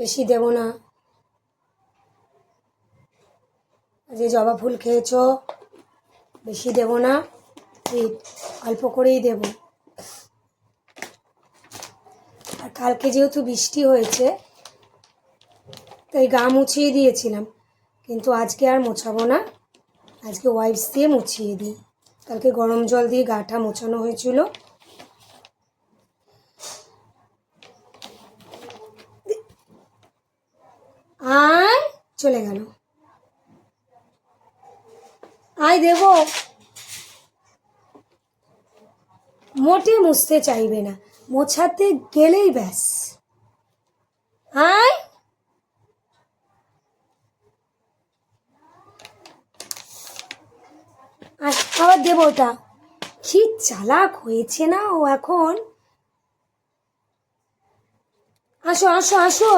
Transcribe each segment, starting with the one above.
বেশি দেব না। যে জবা ফুল খেয়েছো বেশি দেব না, অল্প করেই দেব। আর কালকে যেহেতু বৃষ্টি হয়েছে তাই গা মুছিয়ে দিয়েছিলাম, কিন্তু আজকে আর মোছাবো না, আজকে ওয়াইপস দিয়ে মুছিয়ে দিই। কালকে গরম জল দিয়ে গাটা মোছানো হয়েছিল। আয় চলে গেল, আয় দেব। মোটে মুছতে চাইবে না, মোছাতে গেলেই ব্যাস। আয় আবার দেবো ওটা। কি চালাক হয়েছে না ও এখন। আসো আসো আসো।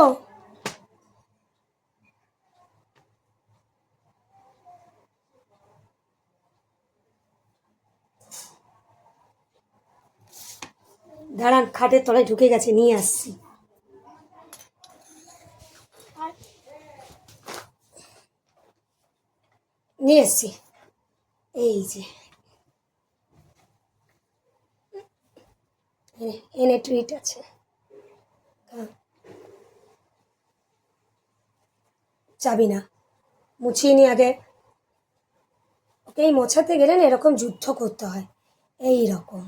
দাঁড়ান, খাটের তলায় ঢুকে গেছে, নিয়ে আসছি। নিয়ে এসছি, এই যে এনে ট্রিট আছে। যাবি না, মুছিয়ে নি আগে। ওকে এই মোছাতে গেলে না এরকম যুদ্ধ করতে হয়, এই রকম।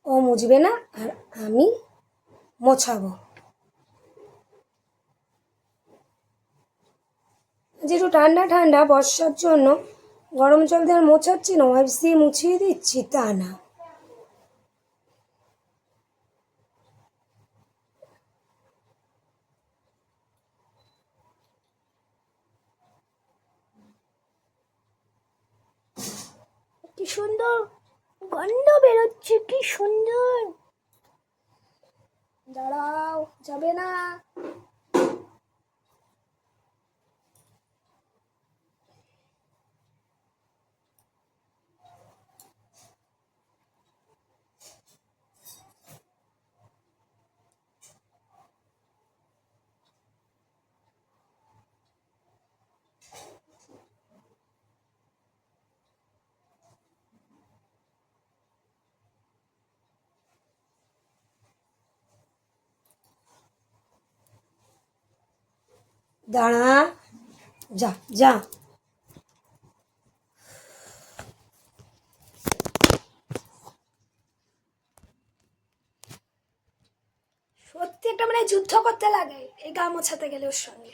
ও মুছবে না আর আমি মোছাবো। যেহেতু ঠান্ডা ঠান্ডা বর্ষার জন্য গরম জল দিয়ে আর মোছাচ্ছি না, ওয়াইপস দিয়ে মুছিয়ে দিচ্ছি, তা না। কি সুন্দর গন্ধ বেরোচ্ছে, কি সুন্দর। দাঁড়াও, যাবে না। দাঁড়া, যা যা। সত্যি একটা মানে যুদ্ধ করতে লাগে এই গা মোছাতে গেলে ওর সঙ্গে।